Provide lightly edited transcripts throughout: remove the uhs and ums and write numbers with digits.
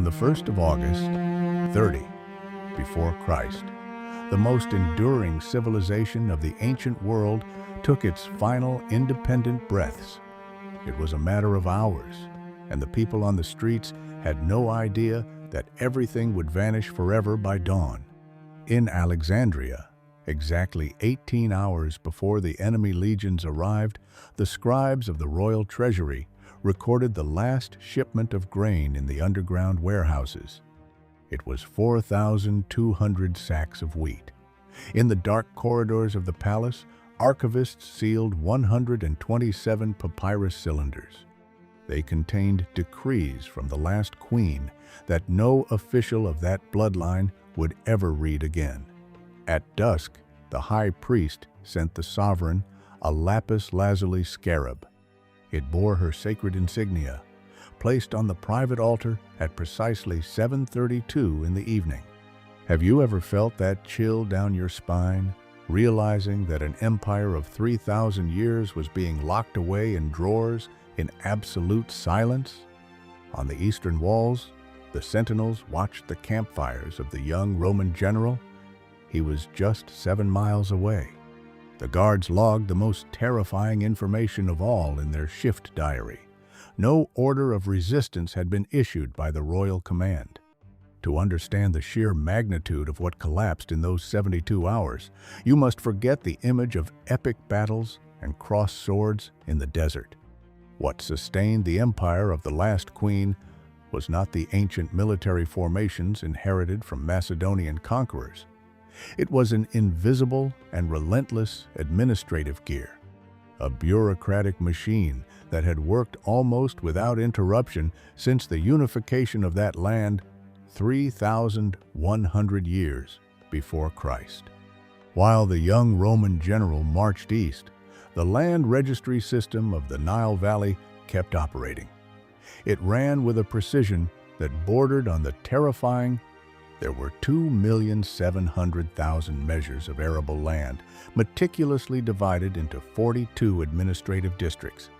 On the 1st of August, 30 before Christ, the most enduring civilization of the ancient world took its final independent breaths. It was a matter of hours, and the people on the streets had no idea that everything would vanish forever by dawn. In Alexandria, exactly 18 hours before the enemy legions arrived, the scribes of the royal treasury recorded the last shipment of grain in the underground warehouses. It was 4,200 sacks of wheat. In the dark corridors of the palace, archivists sealed 127 papyrus cylinders. They contained decrees from the last queen that no official of that bloodline would ever read again. At dusk, the high priest sent the sovereign a lapis lazuli scarab. It bore her sacred insignia, placed on the private altar at precisely 7:32 in the evening. Have you ever felt that chill down your spine, realizing that an empire of 3,000 years was being locked away in drawers in absolute silence? On the eastern walls, the sentinels watched the campfires of the young Roman general. He was just 7 miles away. The guards logged the most terrifying information of all in their shift diary. No order of resistance had been issued by the royal command. To understand the sheer magnitude of what collapsed in those 72 hours, you must forget the image of epic battles and crossed swords in the desert. What sustained the empire of the last queen was not the ancient military formations inherited from Macedonian conquerors. It was an invisible and relentless administrative gear, a bureaucratic machine that had worked almost without interruption since the unification of that land 3,100 years before Christ. While the young Roman general marched east, the land registry system of the Nile Valley kept operating. It ran with a precision that bordered on the terrifying. There were 2,700,000 measures of arable land, meticulously divided into 42 administrative districts.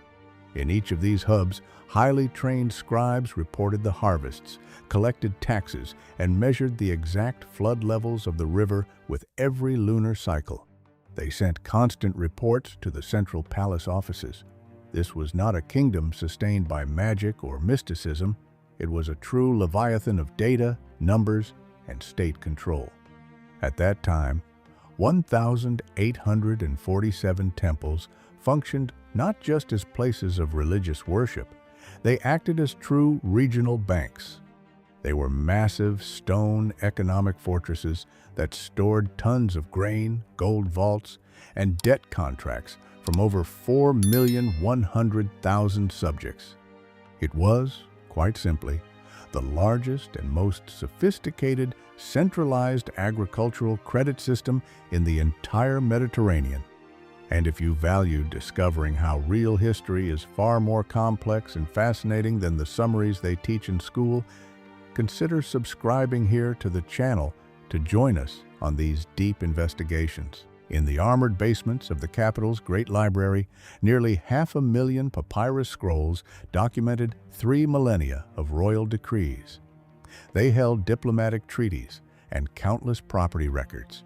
In each of these hubs, highly trained scribes reported the harvests, collected taxes, and measured the exact flood levels of the river with every lunar cycle. They sent constant reports to the central palace offices. This was not a kingdom sustained by magic or mysticism. It was a true leviathan of data, numbers, and state control. At that time, 1,847 temples functioned not just as places of religious worship, they acted as true regional banks. They were massive stone economic fortresses that stored tons of grain, gold vaults, and debt contracts from over 4,100,000 subjects. It was, quite simply, the largest and most sophisticated centralized agricultural credit system in the entire Mediterranean. And if you value discovering how real history is far more complex and fascinating than the summaries they teach in school, consider subscribing here to the channel to join us on these deep investigations. In the armored basements of the capital's Great Library, nearly 500,000 papyrus scrolls documented 3 millennia of royal decrees. They held diplomatic treaties and countless property records.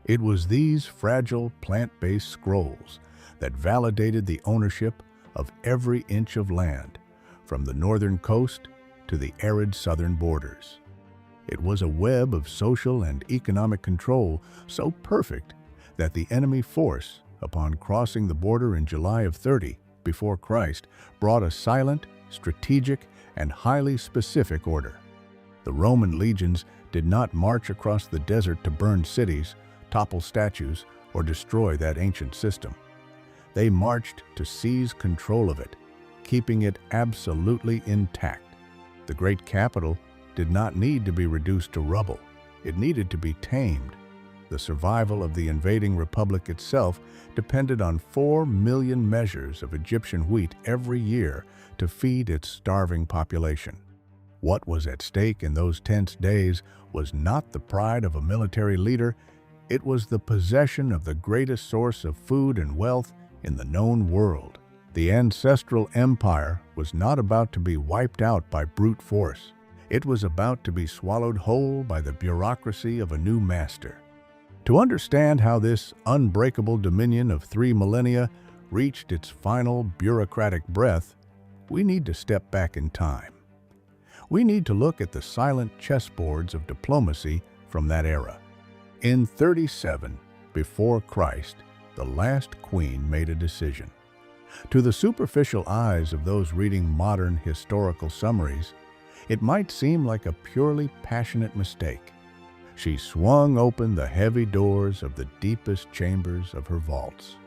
It was these fragile plant-based scrolls that validated the ownership of every inch of land, from the northern coast to the arid southern borders. It was a web of social and economic control so perfect that the enemy force, upon crossing the border in July of 30 before Christ, brought a silent, strategic, and highly specific order. The Roman legions did not march across the desert to burn cities, topple statues, or destroy that ancient system. They marched to seize control of it, keeping it absolutely intact. The great capital did not need to be reduced to rubble. It needed to be tamed. The survival of the invading republic itself depended on 4 million measures of Egyptian wheat every year to feed its starving population. What was at stake in those tense days was not the pride of a military leader, it was the possession of the greatest source of food and wealth in the known world. The ancestral empire was not about to be wiped out by brute force. It was about to be swallowed whole by the bureaucracy of a new master. To understand how this unbreakable dominion of 3 millennia reached its final bureaucratic breath, we need to step back in time. We need to look at the silent chessboards of diplomacy from that era. In 37 before Christ, the last queen made a decision. To the superficial eyes of those reading modern historical summaries, it might seem like a purely passionate mistake. She swung open the heavy doors of the deepest chambers of her vaults.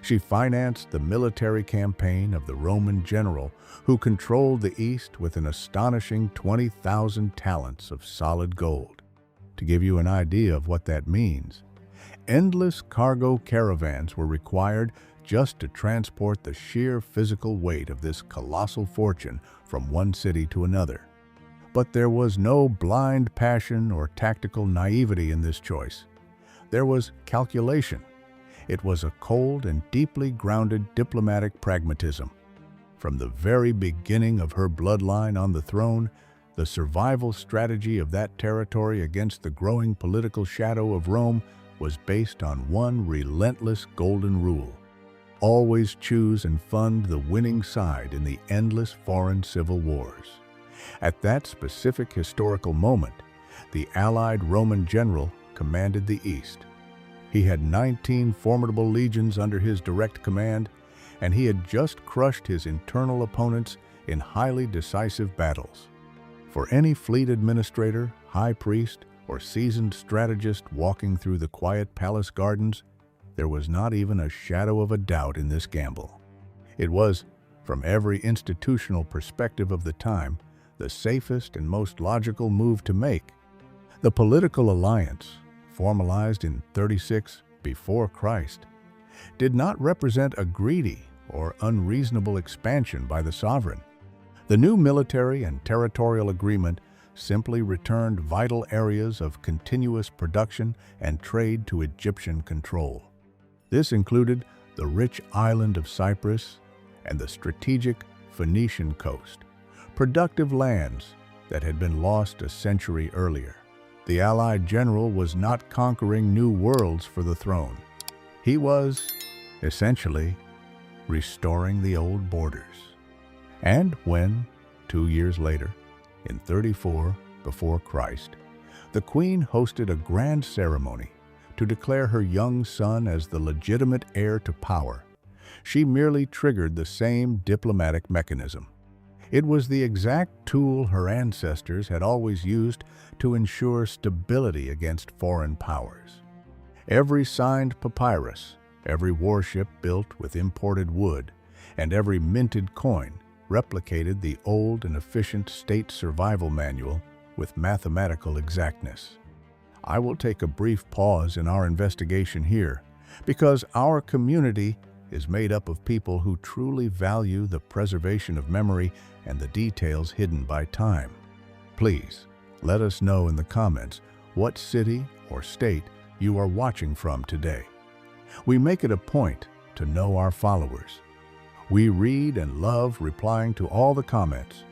She financed the military campaign of the Roman general who controlled the East with an astonishing 20,000 talents of solid gold. To give you an idea of what that means, endless cargo caravans were required just to transport the sheer physical weight of this colossal fortune from one city to another. But there was no blind passion or tactical naivety in this choice. There was calculation. It was a cold and deeply grounded diplomatic pragmatism. From the very beginning of her bloodline on the throne, the survival strategy of that territory against the growing political shadow of Rome was based on one relentless golden rule: always choose and fund the winning side in the endless foreign civil wars. At that specific historical moment, the allied Roman general commanded the East. He had 19 formidable legions under his direct command, and he had just crushed his internal opponents in highly decisive battles. For any fleet administrator, high priest, or seasoned strategist walking through the quiet palace gardens, there was not even a shadow of a doubt in this gamble. It was, from every institutional perspective of the time, the safest and most logical move to make. The political alliance, formalized in 36 before Christ, did not represent a greedy or unreasonable expansion by the sovereign. The new military and territorial agreement simply returned vital areas of continuous production and trade to Egyptian control. This included the rich island of Cyprus and the strategic Phoenician coast, productive lands that had been lost a century earlier. The allied general was not conquering new worlds for the throne. He was, essentially, restoring the old borders. And when, 2 years later, in 34 before Christ, the queen hosted a grand ceremony to declare her young son as the legitimate heir to power, she merely triggered the same diplomatic mechanism. It was the exact tool her ancestors had always used to ensure stability against foreign powers. Every signed papyrus, every warship built with imported wood, and every minted coin replicated the old and efficient state survival manual with mathematical exactness. I will take a brief pause in our investigation here, because our community is made up of people who truly value the preservation of memory and the details hidden by time. Please, let us know in the comments what city or state you are watching from today. We make it a point to know our followers. We read and love replying to all the comments,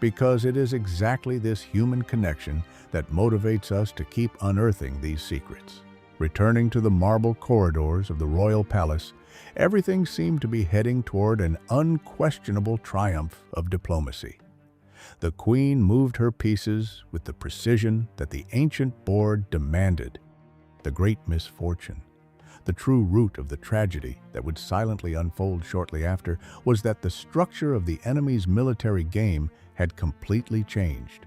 because it is exactly this human connection that motivates us to keep unearthing these secrets. Returning to the marble corridors of the royal palace, everything seemed to be heading toward an unquestionable triumph of diplomacy. The queen moved her pieces with the precision that the ancient board demanded. The great misfortune, the true root of the tragedy that would silently unfold shortly after, was that the structure of the enemy's military game had completely changed.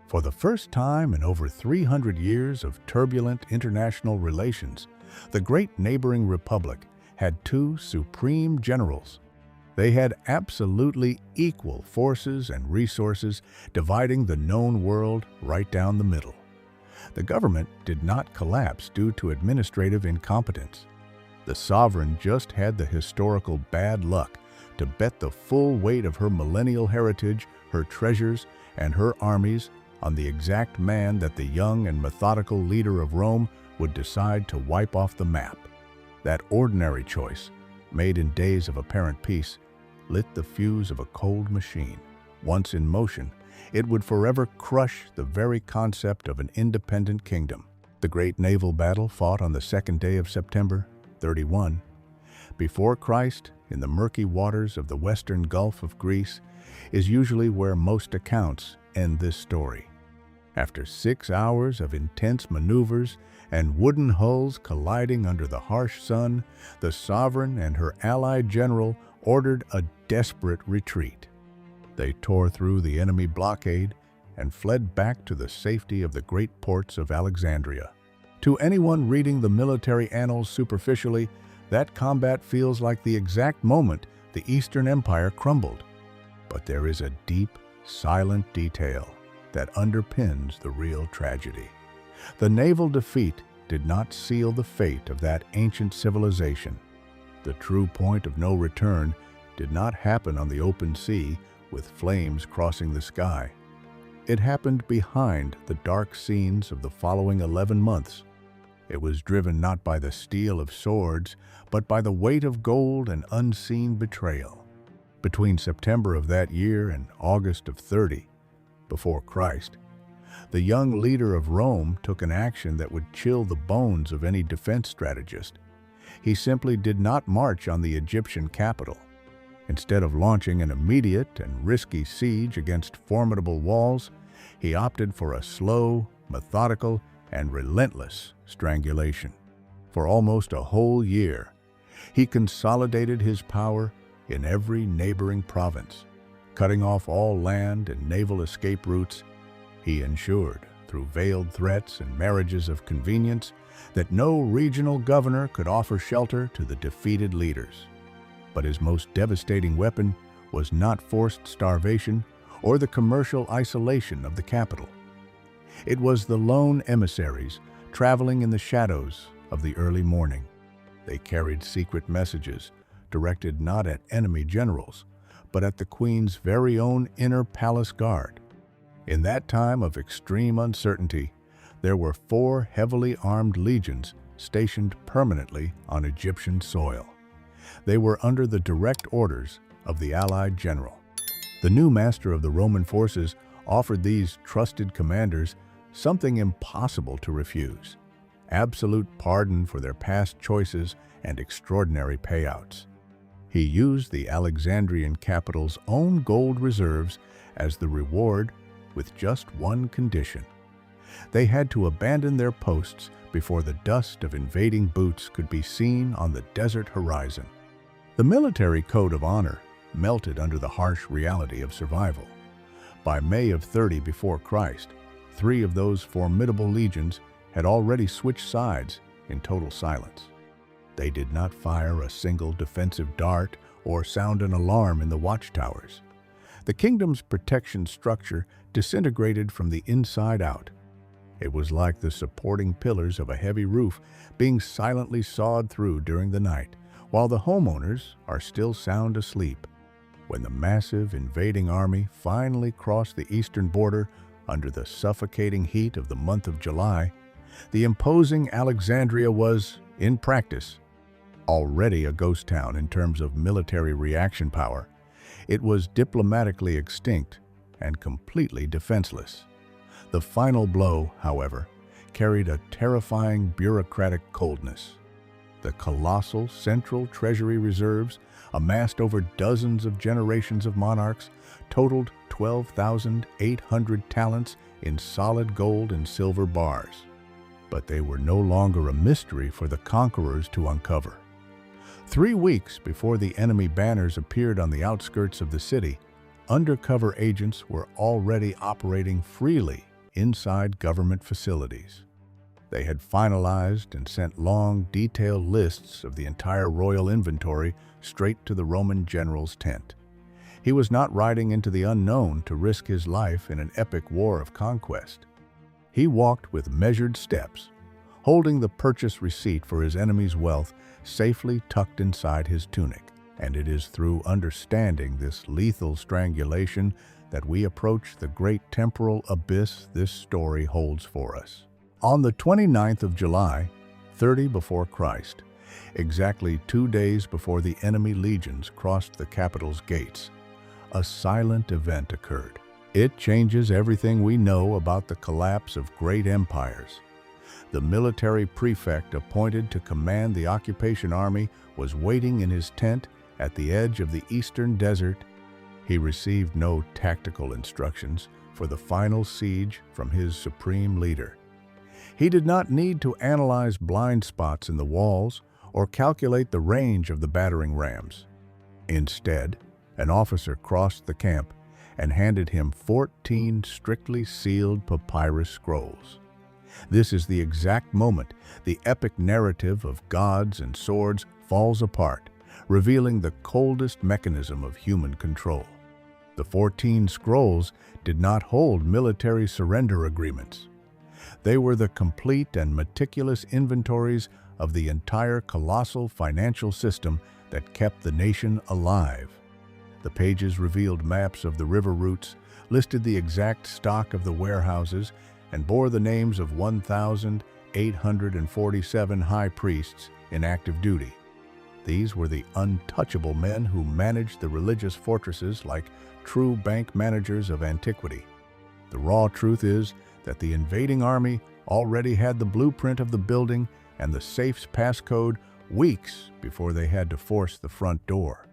For the first time in over 300 years of turbulent international relations, the great neighboring republic had two supreme generals. They had absolutely equal forces and resources, dividing the known world right down the middle. The government did not collapse due to administrative incompetence. The sovereign just had the historical bad luck to bet the full weight of her millennial heritage, her treasures, and her armies on the exact man that the young and methodical leader of Rome would decide to wipe off the map. That ordinary choice, made in days of apparent peace, lit the fuse of a cold machine. Once in motion, It would forever crush the very concept of an independent kingdom. The great naval battle fought on the second day of September 31 before Christ in the murky waters of the western Gulf of Greece is usually where most accounts end this story. After 6 hours of intense maneuvers and wooden hulls colliding under the harsh sun, the sovereign and her allied general ordered a desperate retreat. They tore through the enemy blockade and fled back to the safety of the great ports of Alexandria. To anyone reading the military annals superficially, that combat feels like the exact moment the Eastern Empire crumbled. But there is a deep, silent detail that underpins the real tragedy. The naval defeat did not seal the fate of that ancient civilization. The true point of no return did not happen on the open sea with flames crossing the sky. It happened behind the dark scenes of the following 11 months. It was driven not by the steel of swords, but by the weight of gold and unseen betrayal. Between September of that year and August of 30 before Christ, the young leader of Rome took an action that would chill the bones of any defense strategist. He simply did not march on the Egyptian capital. Instead of launching an immediate and risky siege against formidable walls, he opted for a slow, methodical, and relentless strangulation. For almost a whole year, he consolidated his power in every neighboring province. Cutting off all land and naval escape routes, he ensured, through veiled threats and marriages of convenience, that no regional governor could offer shelter to the defeated leaders. But his most devastating weapon was not forced starvation or the commercial isolation of the capital. It was the lone emissaries traveling in the shadows of the early morning. They carried secret messages directed not at enemy generals, but at the Queen's very own inner palace guard. In that time of extreme uncertainty, there were 4 heavily armed legions stationed permanently on Egyptian soil. They were under the direct orders of the allied general. The new master of the Roman forces offered these trusted commanders something impossible to refuse: absolute pardon for their past choices and extraordinary payouts. He used the Alexandrian capital's own gold reserves as the reward, with just one condition. They had to abandon their posts before the dust of invading boots could be seen on the desert horizon. The military code of honor melted under the harsh reality of survival. By May of 30 before Christ, 3 of those formidable legions had already switched sides in total silence. They did not fire a single defensive dart or sound an alarm in the watchtowers. The kingdom's protection structure disintegrated from the inside out. It was like the supporting pillars of a heavy roof being silently sawed through during the night, while the homeowners are still sound asleep. When the massive invading army finally crossed the eastern border under the suffocating heat of the month of July, the imposing Alexandria was, in practice, already a ghost town in terms of military reaction power. It was diplomatically extinct and completely defenseless. The final blow, however, carried a terrifying bureaucratic coldness. The colossal central treasury reserves, amassed over dozens of generations of monarchs, totaled 12,800 talents in solid gold and silver bars. But they were no longer a mystery for the conquerors to uncover. 3 weeks before the enemy banners appeared on the outskirts of the city, undercover agents were already operating freely inside government facilities. They had finalized and sent long, detailed lists of the entire royal inventory straight to the Roman general's tent. He was not riding into the unknown to risk his life in an epic war of conquest. He walked with measured steps, holding the purchase receipt for his enemy's wealth safely tucked inside his tunic. And it is through understanding this lethal strangulation that we approach the great temporal abyss this story holds for us. On the 29th of July, 30 before Christ, exactly 2 days before the enemy legions crossed the capital's gates, a silent event occurred. It changes everything we know about the collapse of great empires. The military prefect appointed to command the occupation army was waiting in his tent at the edge of the eastern desert. He received no tactical instructions for the final siege from his supreme leader. He did not need to analyze blind spots in the walls or calculate the range of the battering rams. Instead, an officer crossed the camp and handed him 14 strictly sealed papyrus scrolls. This is the exact moment the epic narrative of gods and swords falls apart, revealing the coldest mechanism of human control. The 14 scrolls did not hold military surrender agreements. They were the complete and meticulous inventories of the entire colossal financial system that kept the nation alive. The pages revealed maps of the river routes, listed the exact stock of the warehouses, and bore the names of 1,847 high priests in active duty. These were the untouchable men who managed the religious fortresses like true bank managers of antiquity. The raw truth is that the invading army already had the blueprint of the building and the safe's passcode weeks before they had to force the front door.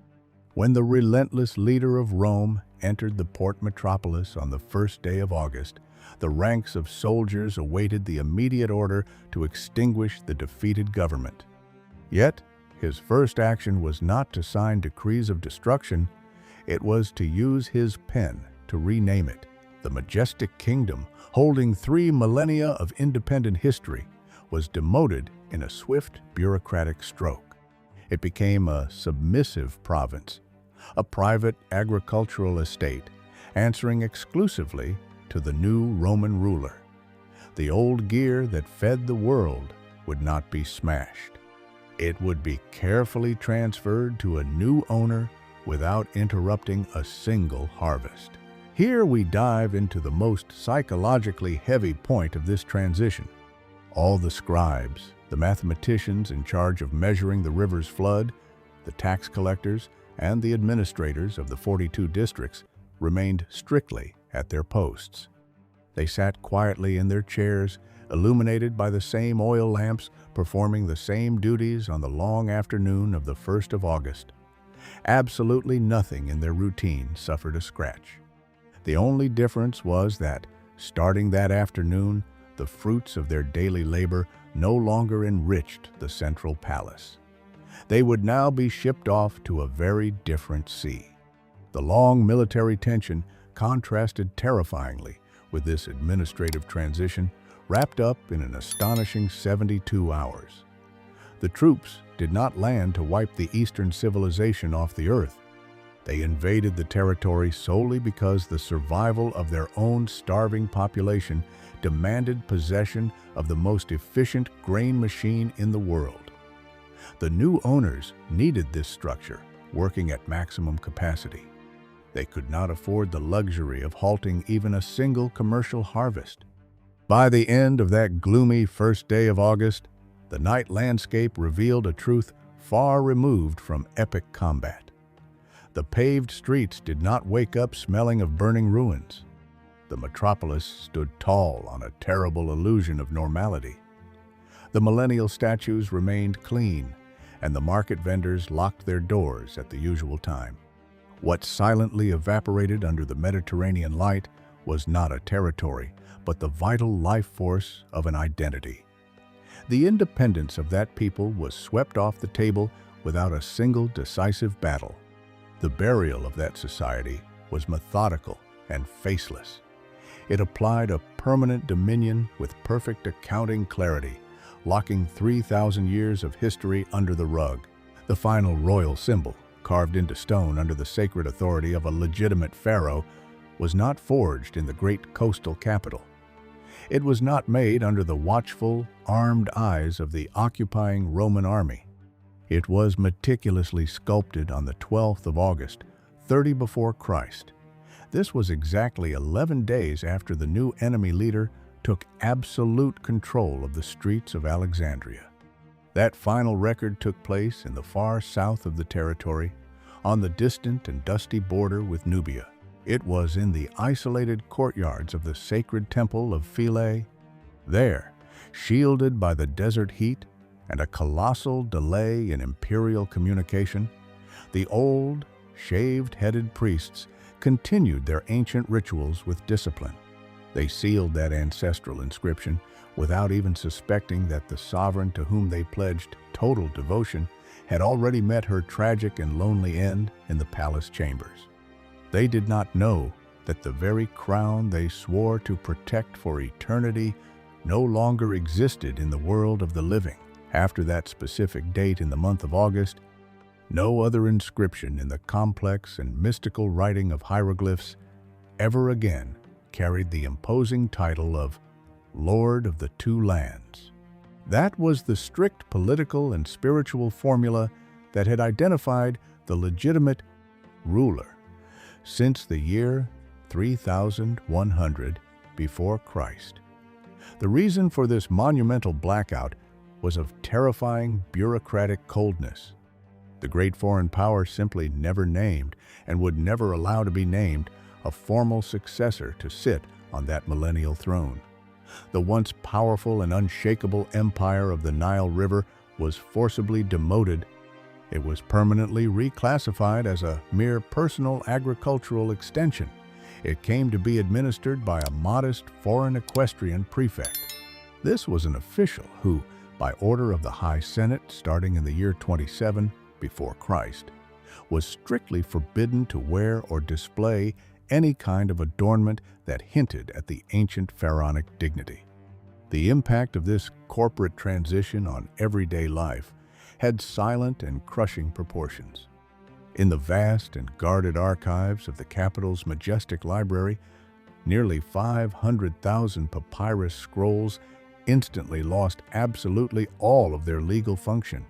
When the relentless leader of Rome entered the port metropolis on the first day of August, the ranks of soldiers awaited the immediate order to extinguish the defeated government. Yet, his first action was not to sign decrees of destruction, it was to use his pen to rename it. The majestic kingdom, holding 3 millennia of independent history, was demoted in a swift bureaucratic stroke. It became a submissive province, a private agricultural estate, answering exclusively to the new Roman ruler. The old gear that fed the world would not be smashed. It would be carefully transferred to a new owner without interrupting a single harvest. Here we dive into the most psychologically heavy point of this transition. All the scribes, the mathematicians in charge of measuring the river's flood, the tax collectors, and the administrators of the 42 districts remained strictly at their posts. They sat quietly in their chairs, illuminated by the same oil lamps, performing the same duties on the long afternoon of the 1st of August. Absolutely nothing in their routine suffered a scratch. The only difference was that, starting that afternoon, the fruits of their daily labor no longer enriched the central palace. They would now be shipped off to a very different sea. The long military tension contrasted terrifyingly with this administrative transition, wrapped up in an astonishing 72 hours. The troops did not land to wipe the Eastern civilization off the earth. They invaded the territory solely because the survival of their own starving population demanded possession of the most efficient grain machine in the world. The new owners needed this structure, working at maximum capacity. They could not afford the luxury of halting even a single commercial harvest. By the end of that gloomy first day of August, the night landscape revealed a truth far removed from epic combat. The paved streets did not wake up smelling of burning ruins. The metropolis stood tall on a terrible illusion of normality. The millennial statues remained clean, and the market vendors locked their doors at the usual time. What silently evaporated under the Mediterranean light was not a territory, but the vital life force of an identity. The independence of that people was swept off the table without a single decisive battle. The burial of that society was methodical and faceless. It applied a permanent dominion with perfect accounting clarity, locking 3,000 years of history under the rug. The final royal symbol, carved into stone under the sacred authority of a legitimate pharaoh, was not forged in the great coastal capital. It was not made under the watchful, armed eyes of the occupying Roman army. It was meticulously sculpted on the 12th of August, 30 before Christ. This was exactly 11 days after the new enemy leader took absolute control of the streets of Alexandria. That final record took place in the far south of the territory, on the distant and dusty border with Nubia. It was in the isolated courtyards of the sacred temple of Philae. There, shielded by the desert heat and a colossal delay in imperial communication, the old, shaved-headed priests continued their ancient rituals with discipline. They sealed that ancestral inscription without even suspecting that the sovereign to whom they pledged total devotion had already met her tragic and lonely end in the palace chambers. They did not know that the very crown they swore to protect for eternity no longer existed in the world of the living. After that specific date in the month of August, no other inscription in the complex and mystical writing of hieroglyphs ever again carried the imposing title of Lord of the Two Lands. That was the strict political and spiritual formula that had identified the legitimate ruler since the year 3100 before Christ. The reason for this monumental blackout was of terrifying bureaucratic coldness. The great foreign power simply never named, and would never allow to be named, a formal successor to sit on that millennial throne. The once powerful and unshakable empire of the Nile River was forcibly demoted. It was permanently reclassified as a mere personal agricultural extension. It came to be administered by a modest foreign equestrian prefect. This was an official who, by order of the High Senate starting in the year 27 before Christ, was strictly forbidden to wear or display any kind of adornment that hinted at the ancient pharaonic dignity. The impact of this corporate transition on everyday life had silent and crushing proportions. In the vast and guarded archives of the capital's majestic library, nearly 500,000 papyrus scrolls instantly lost absolutely all of their legal function.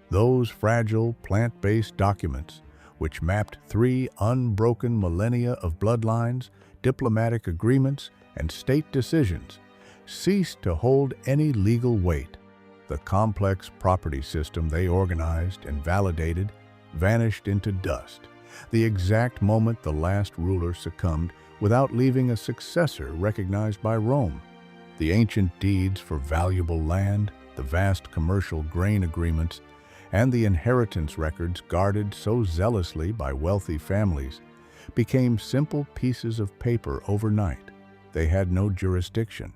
Those fragile, plant-based documents, which mapped 3 unbroken millennia of bloodlines, diplomatic agreements, and state decisions, ceased to hold any legal weight. The complex property system they organized and validated vanished into dust, the exact moment the last ruler succumbed without leaving a successor recognized by Rome. The ancient deeds for valuable land, the vast commercial grain agreements, and the inheritance records guarded so zealously by wealthy families became simple pieces of paper overnight. They had no jurisdiction.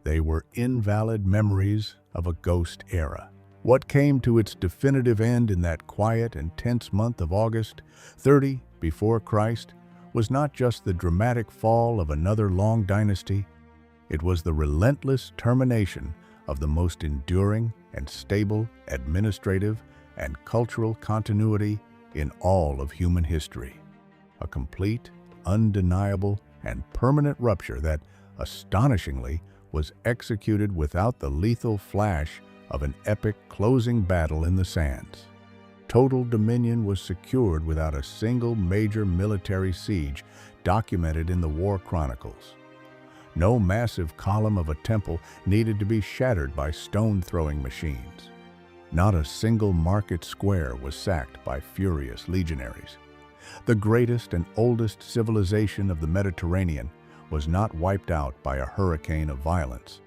They were invalid memories of a ghost era. What came to its definitive end in that quiet and tense month of August 30 before Christ was not just the dramatic fall of another long dynasty. It was the relentless termination of the most enduring and stable administrative and cultural continuity in all of human history. A complete, undeniable, and permanent rupture that, astonishingly, was executed without the lethal flash of an epic closing battle in the sands. Total dominion was secured without a single major military siege documented in the war chronicles. No massive column of a temple needed to be shattered by stone-throwing machines. Not a single market square was sacked by furious legionaries. The greatest and oldest civilization of the Mediterranean was not wiped out by a hurricane of violence.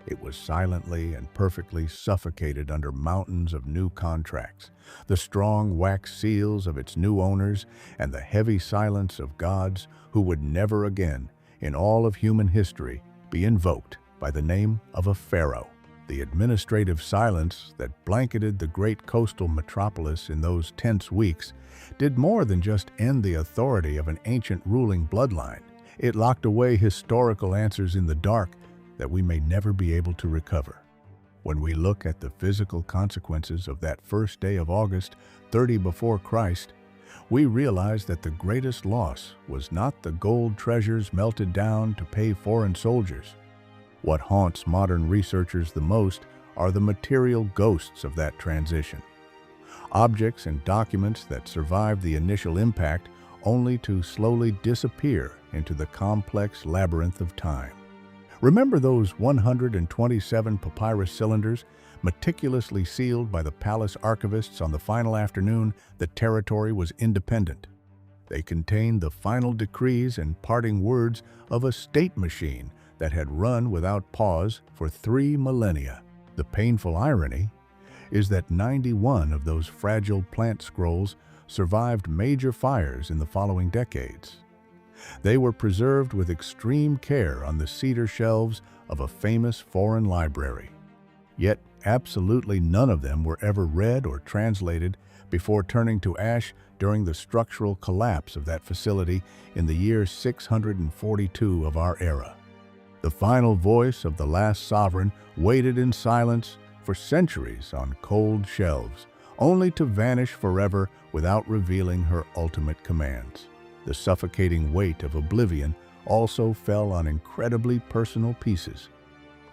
It was silently and perfectly suffocated under mountains of new contracts, the strong wax seals of its new owners, and the heavy silence of gods who would never again, in all of human history, be invoked by the name of a pharaoh. The administrative silence that blanketed the great coastal metropolis in those tense weeks did more than just end the authority of an ancient ruling bloodline. It locked away historical answers in the dark that we may never be able to recover. When we look at the physical consequences of that first day of August 30 before Christ, we realize that the greatest loss was not the gold treasures melted down to pay foreign soldiers. What haunts modern researchers the most are the material ghosts of that transition. Objects and documents that survived the initial impact only to slowly disappear into the complex labyrinth of time. Remember those 127 papyrus cylinders meticulously sealed by the palace archivists on the final afternoon the territory was independent? They contained the final decrees and parting words of a state machine that had run without pause for 3 millennia. The painful irony is that 91 of those fragile plant scrolls survived major fires in the following decades. They were preserved with extreme care on the cedar shelves of a famous foreign library. Yet absolutely none of them were ever read or translated before turning to ash during the structural collapse of that facility in the year 642 of our era. The final voice of the last sovereign waited in silence for centuries on cold shelves, only to vanish forever without revealing her ultimate commands. The suffocating weight of oblivion also fell on incredibly personal pieces.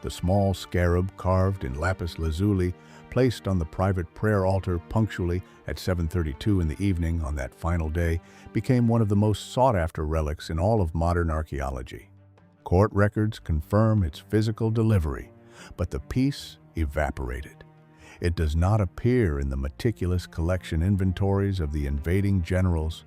The small scarab carved in lapis lazuli, placed on the private prayer altar punctually at 7:32 in the evening on that final day, became one of the most sought-after relics in all of modern archaeology. Court records confirm its physical delivery, but the piece evaporated. It does not appear in the meticulous collection inventories of the invading generals.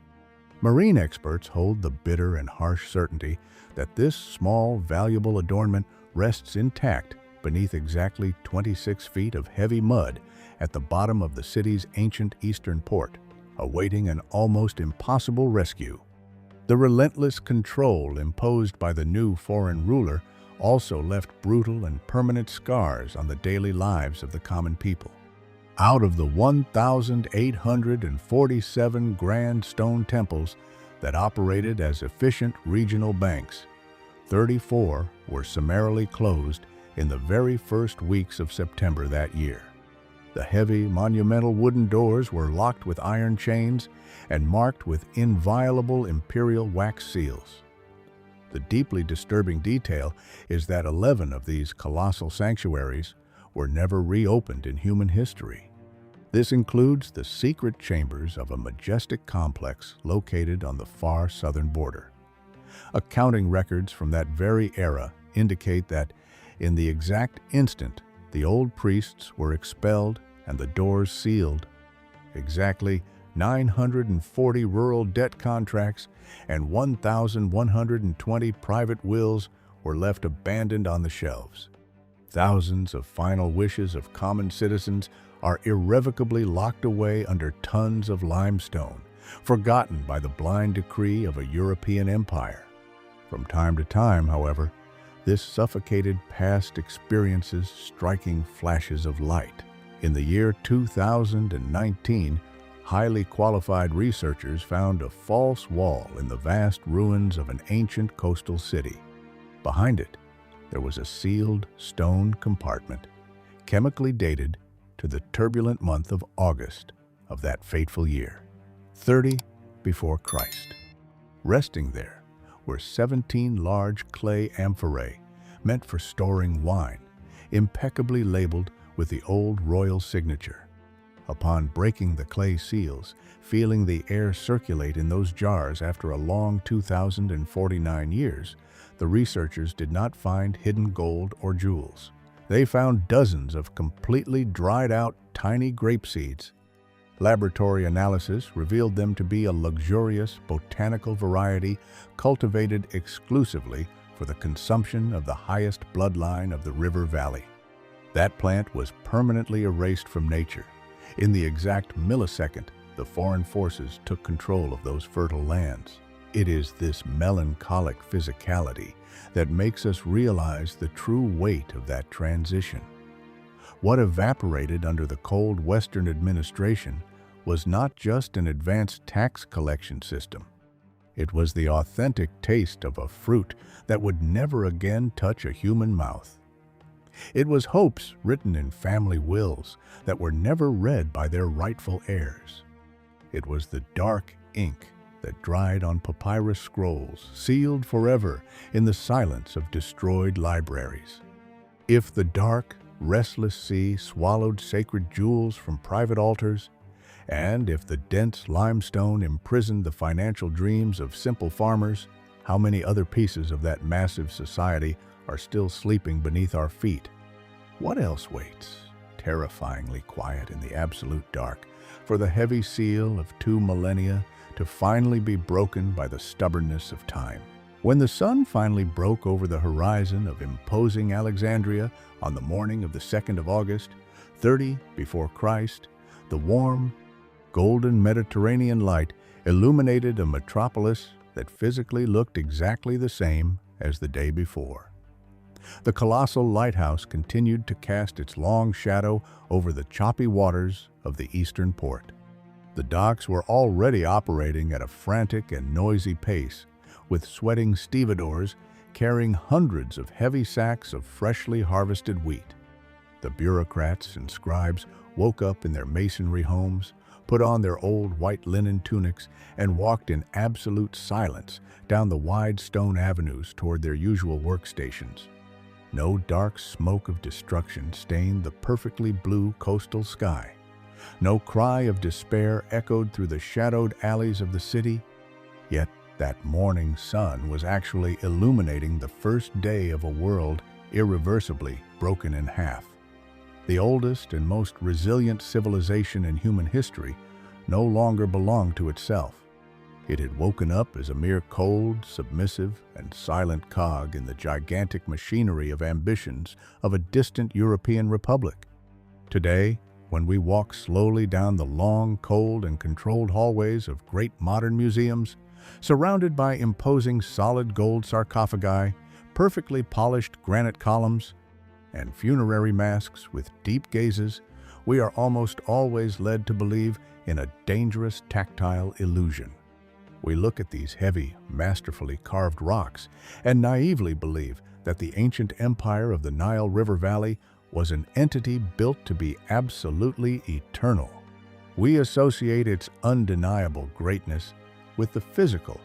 Marine experts hold the bitter and harsh certainty that this small, valuable adornment rests intact beneath exactly 26 feet of heavy mud at the bottom of the city's ancient eastern port, awaiting an almost impossible rescue. The relentless control imposed by the new foreign ruler also left brutal and permanent scars on the daily lives of the common people. Out of the 1,847 grand stone temples that operated as efficient regional banks, 34 were summarily closed in the very first weeks of September that year. The heavy, monumental wooden doors were locked with iron chains and marked with inviolable imperial wax seals. The deeply disturbing detail is that 11 of these colossal sanctuaries were never reopened in human history. This includes the secret chambers of a majestic complex located on the far southern border. Accounting records from that very era indicate that, in the exact instant the old priests were expelled and the doors sealed, exactly 940 rural debt contracts and 1,120 private wills were left abandoned on the shelves. Thousands of final wishes of common citizens are irrevocably locked away under tons of limestone, forgotten by the blind decree of a European empire. From time to time, however, this suffocated past experiences striking flashes of light. In the year 2019, highly qualified researchers found a false wall in the vast ruins of an ancient coastal city. Behind it, there was a sealed stone compartment, chemically dated to the turbulent month of August of that fateful year, 30 before Christ. Resting there were 17 large clay amphorae meant for storing wine, impeccably labeled with the old royal signature. Upon breaking the clay seals, feeling the air circulate in those jars after a long 2,049 years, the researchers did not find hidden gold or jewels. They found dozens of completely dried-out tiny grape seeds. Laboratory analysis revealed them to be a luxurious botanical variety cultivated exclusively for the consumption of the highest bloodline of the river valley. That plant was permanently erased from nature. In the exact millisecond, the foreign forces took control of those fertile lands. It is this melancholic physicality that makes us realize the true weight of that transition. What evaporated under the cold Western administration was not just an advanced tax collection system. It was the authentic taste of a fruit that would never again touch a human mouth. It was hopes written in family wills that were never read by their rightful heirs. It was the dark ink that dried on papyrus scrolls, sealed forever in the silence of destroyed libraries. If the dark, restless sea swallowed sacred jewels from private altars, and if the dense limestone imprisoned the financial dreams of simple farmers, how many other pieces of that massive society are still sleeping beneath our feet? What else waits, terrifyingly quiet in the absolute dark, for the heavy seal of 2 millennia to finally be broken by the stubbornness of time. When the sun finally broke over the horizon of imposing Alexandria on the morning of the 2nd of August, 30 before Christ, the warm, golden Mediterranean light illuminated a metropolis that physically looked exactly the same as the day before. The colossal lighthouse continued to cast its long shadow over the choppy waters of the eastern port. The docks were already operating at a frantic and noisy pace, with sweating stevedores carrying hundreds of heavy sacks of freshly harvested wheat. The bureaucrats and scribes woke up in their masonry homes, put on their old white linen tunics, and walked in absolute silence down the wide stone avenues toward their usual workstations. No dark smoke of destruction stained the perfectly blue coastal sky. No cry of despair echoed through the shadowed alleys of the city. Yet that morning sun was actually illuminating the first day of a world irreversibly broken in half. The oldest and most resilient civilization in human history no longer belonged to itself. It had woken up as a mere cold, submissive, and silent cog in the gigantic machinery of ambitions of a distant European republic. Today, when we walk slowly down the long, cold, and controlled hallways of great modern museums, surrounded by imposing solid gold sarcophagi, perfectly polished granite columns, and funerary masks with deep gazes, we are almost always led to believe in a dangerous tactile illusion. We look at these heavy, masterfully carved rocks and naively believe that the ancient empire of the Nile River Valley was an entity built to be absolutely eternal. We associate its undeniable greatness with the physical,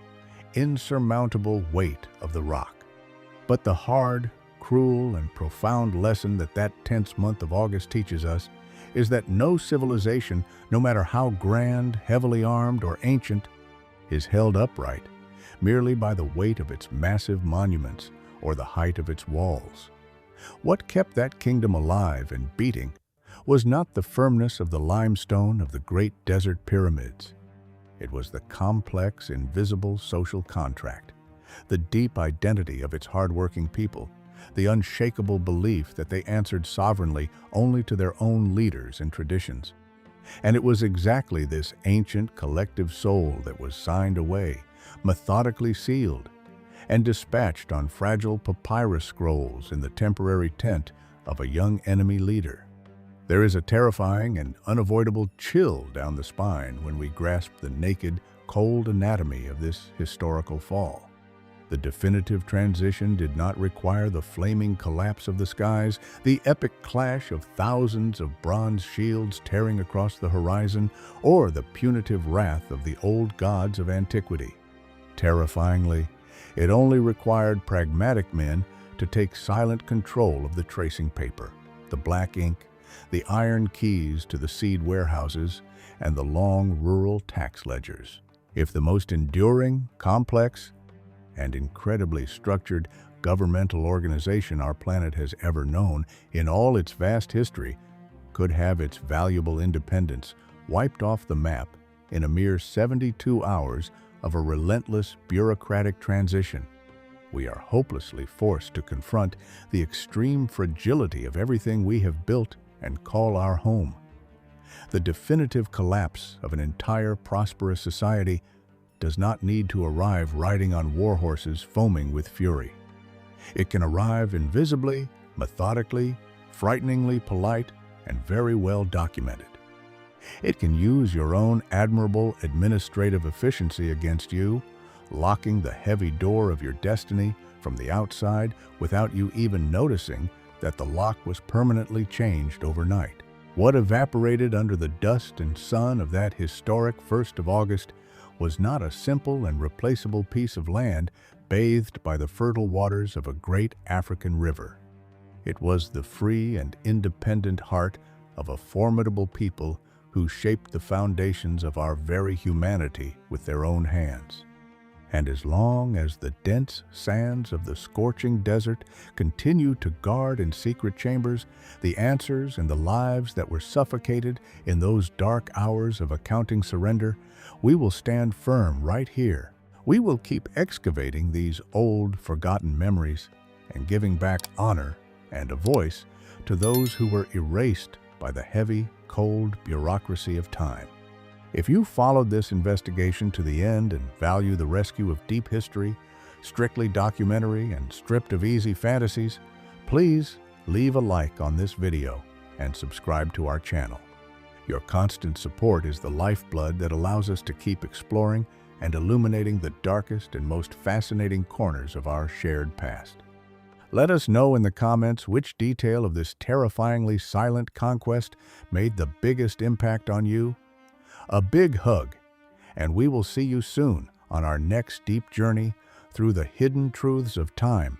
insurmountable weight of the rock. But the hard, cruel, and profound lesson that tense month of August teaches us is that no civilization, no matter how grand, heavily armed, or ancient, is held upright merely by the weight of its massive monuments or the height of its walls. What kept that kingdom alive and beating was not the firmness of the limestone of the great desert pyramids. It was the complex, invisible social contract, the deep identity of its hardworking people, the unshakable belief that they answered sovereignly only to their own leaders and traditions. And it was exactly this ancient collective soul that was signed away, methodically sealed, and dispatched on fragile papyrus scrolls in the temporary tent of a young enemy leader. There is a terrifying and unavoidable chill down the spine when we grasp the naked, cold anatomy of this historical fall. The definitive transition did not require the flaming collapse of the skies, the epic clash of thousands of bronze shields tearing across the horizon, or the punitive wrath of the old gods of antiquity. Terrifyingly, it only required pragmatic men to take silent control of the tracing paper, the black ink, the iron keys to the seed warehouses, and the long rural tax ledgers. If the most enduring, complex, and incredibly structured governmental organization our planet has ever known in all its vast history could have its valuable independence wiped off the map in a mere 72 hours of a relentless bureaucratic transition, we are hopelessly forced to confront the extreme fragility of everything we have built and call our home. The definitive collapse of an entire prosperous society does not need to arrive riding on war horses foaming with fury. It can arrive invisibly, methodically, frighteningly polite, and very well documented. It can use your own admirable administrative efficiency against you, locking the heavy door of your destiny from the outside without you even noticing that the lock was permanently changed overnight. What evaporated under the dust and sun of that historic 1st of August was not a simple and replaceable piece of land bathed by the fertile waters of a great African river. It was the free and independent heart of a formidable people who shaped the foundations of our very humanity with their own hands. And as long as the dense sands of the scorching desert continue to guard in secret chambers the answers and the lives that were suffocated in those dark hours of accounting surrender, we will stand firm right here. We will keep excavating these old, forgotten memories and giving back honor and a voice to those who were erased by the heavy, cold bureaucracy of time. If you followed this investigation to the end and value the rescue of deep history, strictly documentary and stripped of easy fantasies, please leave a like on this video and subscribe to our channel. Your constant support is the lifeblood that allows us to keep exploring and illuminating the darkest and most fascinating corners of our shared past. Let us know in the comments which detail of this terrifyingly silent conquest made the biggest impact on you. A big hug, and we will see you soon on our next deep journey through the hidden truths of time